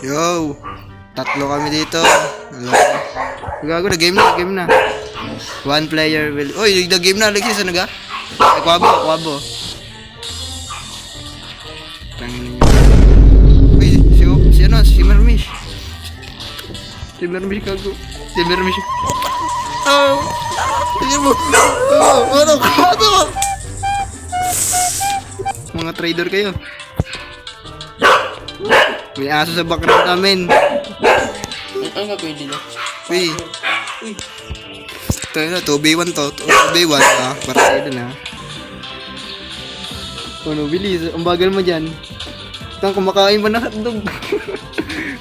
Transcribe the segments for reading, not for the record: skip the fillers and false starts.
Yo! Tatlo kami dito. Hello. Gago na, game na. One player will... Uy, the game na. Lagi, saan naga? Ay, kwabo. Tangin niyo. Uy, si Mermish. Si Mermish, gago. Si Mermish. Oh! Sige mo. Oh, ano? Mga trader kayo. May aso sa background namin. Ang nga pwede na. Uy. Ito na, 2v1 to. 2v1. Para sa'yo dun Ano, bilis. Ang bagal mo dyan. Ito, kumakain pa ng hotdog.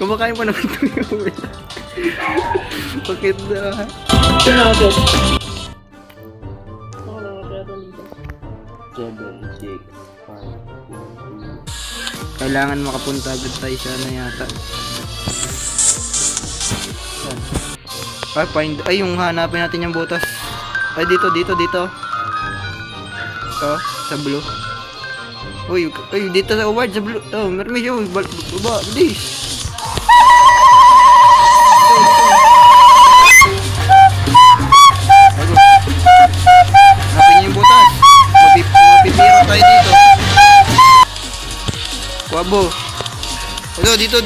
Kumakain pa ng hotdog. Bakit na? Sino ako? Ako lang ako kaya dito. 7, 6, 5, 4, 3. Kailangan makapunta agad tayo sa ano yata. Ay, yung hanapin natin yung butas. Ay, dito. Ito, sa blue. Uy, dito sa award, sa blue. Oh, Mermish, baba, bilis. Hanapin niyo yung butas. Mapipira tayo dito. Wabo. Hello, dito.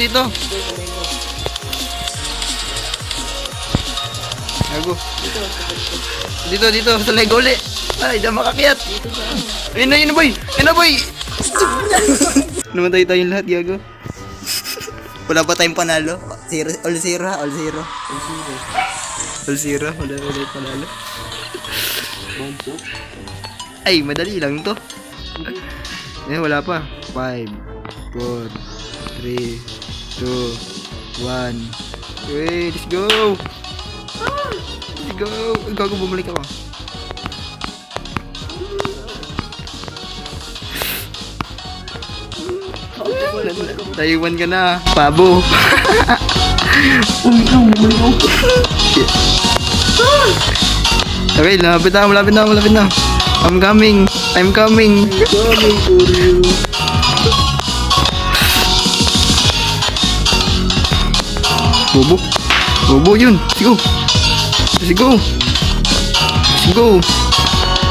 Ago. Dito, sa Lego ulit. Ay, di makakyat. Ayun na, boy. Namatay tayong lahat, gago. Wala pa tayong panalo. All zero. Wala tayong panalo. Ay, madali lang to. Wala pa. 5, 4, 3, 2, 1. Wait, let's go. Gago, bumalik ako. Taiwan ka na, pabo. Okay, malapit na. I'm coming for you. Bobo yun. Let's go.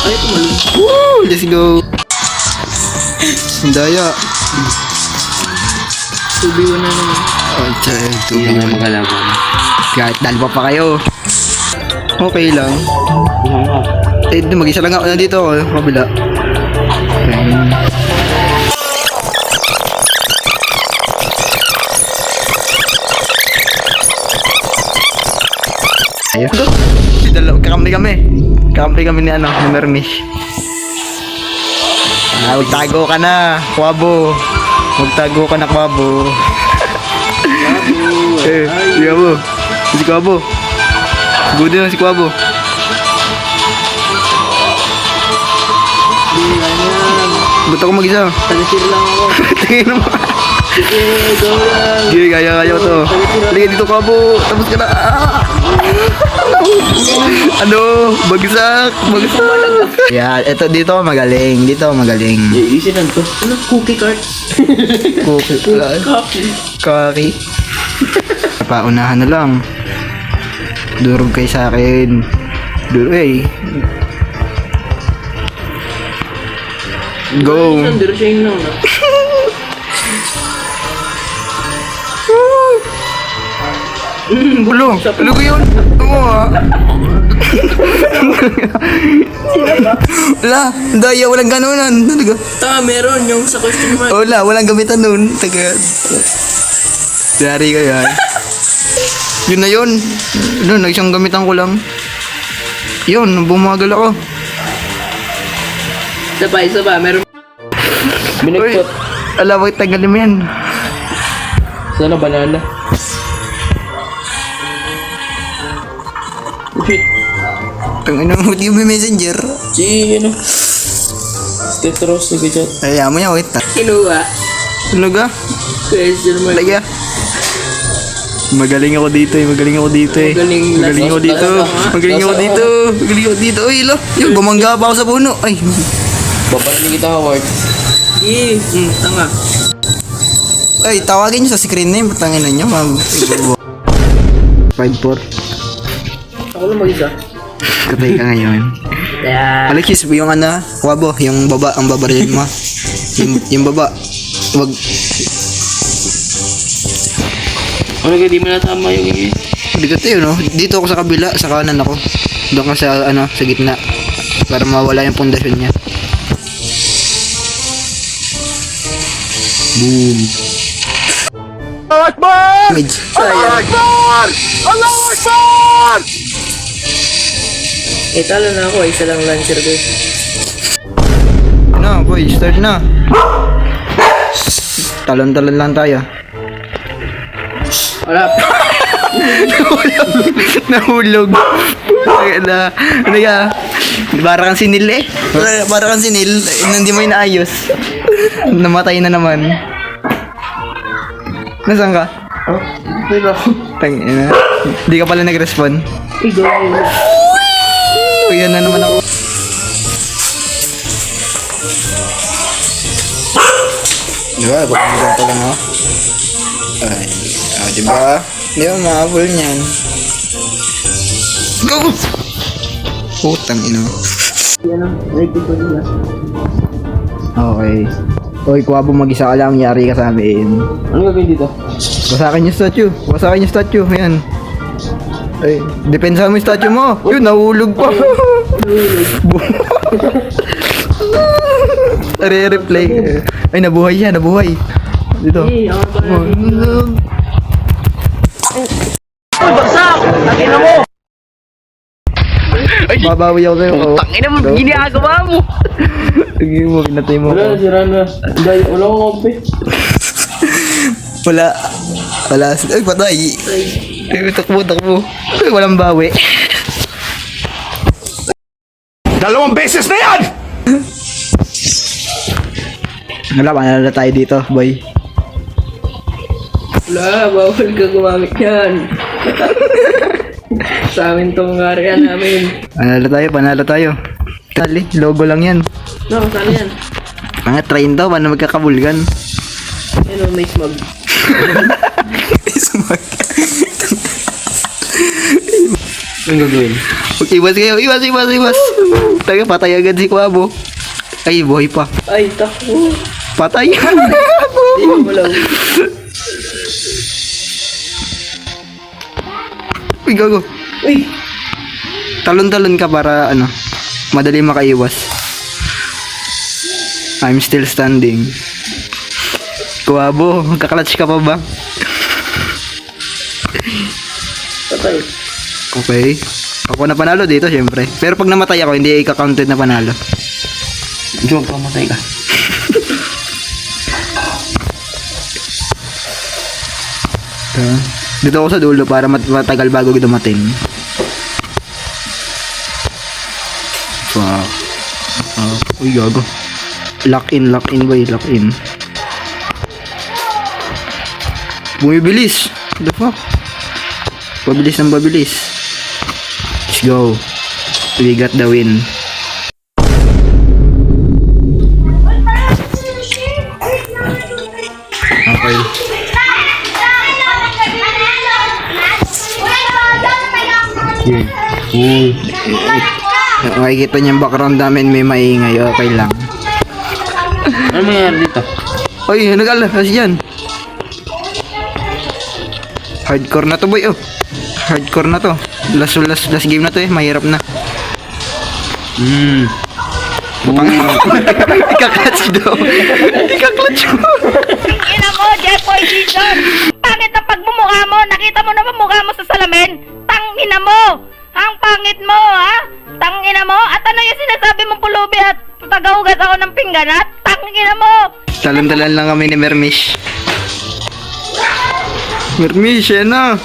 Ay, tumalun. Woo! Let's go. Daya. 2v1 na naman. Oh, chay, Hindi na magalaban. kahit dalwa pa kayo. Okay lang. Mag-isa lang ako nandito ako. Kabila. Ayun. Kakampi kami ni Mermish. Magtago ka na, Kwabo. Si Kwabo. Good na si Kwabo. Ba't ako mag-isa? Tagasir lang ako. Tingin mo. Sige, go lang. Sige, kaya ko to. Sige, dito Kwabo. Tapos ka na. Ano? Bagsak. Yeah, eto dito magaling. Easy lang to. Ano? Cookie cart? Coffee. Paunahan na lang. Durog kayo sa akin. Go. Undershine lang na. Bulo ko yun. Wala, daya, walang ganunan. Meron yung sa question mark. Walang gamitan nun. Yari ka yan. Yun na yun. Isang gamitan ko lang. Yun, bumagal ako. Isa ba? Meron. Binagpot. Alam mo, tagalin mo yan. Sana banana. Shit. Tangina mo, di mo messenger. Ano? Tetros na gajat. Ayaw mo niya, wait. Kinuha. Ano ka? Question mark. Lagya. Magaling ako dito. Magaling ako dito. Uy, lo. Yung bumangga pa ako sa puno. Ay. Paparating kita, Howard. Tanga. Ay, tawagin nyo sa screen name. Patangin na nyo. 5-4. Ako lang mag-isa. Katay ka ngayon. Yeah. Alexis, yung ano, Wabo, yung baba, ang babarilin mo. yung baba. Wag. Ano ka, di mo natama yung ingay? Hindi ka tayo, no? Dito ako sa kabila, sa kanan ako. Doon ka sa, ano, sa gitna. Para mawala yung pundasyon niya. Boom. Mid. Sayang. Talo na ako. Isa lang lancer ko. Na, boy, start na. Talon-talon lang tayo. Wala. Nahulog. Na, ano ka? Para kang sinil eh. Para kang sinil. Hindi mo inaayos. Namatay na naman. Nasaan ka? Oh, dito ako. Tangina. Hindi ka pala nag-respond. Igo. Uy, yan na naman ako. Diba? Bakit ganito lang ako? Ay, diba? Di ba mahabol niyan? Go! Putang ino. Yan ang ready ko nila. Okay. Uy, Kwabo, mag-isa ka lang. Yari ka sa amin. Ano gagawin dito? Wasakin yung statue. Wasakin yung statue. Ayan. Ay, depensahan mo yung statue mo. Yun, nahulog pa. Re-replay. Ay, nabuhay siya. Nabuhay. Dito. Hey, ako ba na bagsak! Akin na mo! Babawi ako sa'yo. Tangina mo, ginagawa mo! Sige mo, pinatay mo. Wala, sira na. Wala akong kompe. Wala. Wala. Ay, patay. Ay, takbo. Ay, walang bawi. 2 beses na yan! Wala, panalo tayo dito, boy. Wala, bawal ka gumamit yan. Sa amin tong area namin. Panalo tayo. Tali, logo lang yan. No, saan yan? Mga train daw, paano magkakabulgan? Ano, may smog. Anong gagawin? Iwas kayo, iwas. Taga, patay agad si Kwabo. Ay, buhay pa. Ay, takbo. Patay. Di mo lang. Uy, gago. Uy! Talon-talon ka para, ano, madali makaiwas. I'm still standing. Kwabo, kaklatch ka pa ba? Patay. Okay. Ako na panalo dito, syempre. Pero pag namatay ako, hindi ika-counted na panalo. Joke, pamatay ka. Dito ako sa dulo para matagal bago dumating. Fuck. Uy, gago. Lock in boy, lock in. Bumibilis. What the fuck? Pabilis ng pabilis. Let's go. We got the win. Okay. Yun. Makikita niyo yung background namin may maingay. Okay lang. Ano mangyari dito? Oy, nag-ala. Kasi yan. Hardcore na to boy. Oh. Hardcore na to. Last game na to eh. Mahirap na. Ikaklatch daw. Ikaklatch mo. Ina mo, Jeffoy Season! Pangit ang pagmumukha mo! Nakita mo na ba mukha mo sa salamin? Tangina mo! Ang pangit mo, ha? Tangina mo? At ano yung sinasabi mong pulubi at tagahugas ako ng pingganat? Tangina mo! Talan-talan lang kami ni Mermish. Mermish, yan na.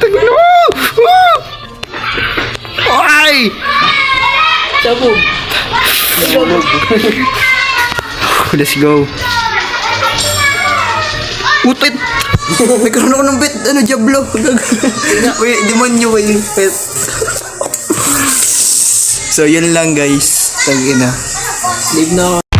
Tangina mo! Ay! Sabog! Let's go. Utit! Nagkaroon ako ng bet. Ano, Diablo? Uy, demonyo ba yung pet? So, yun lang guys. Tangina. Leave na ako.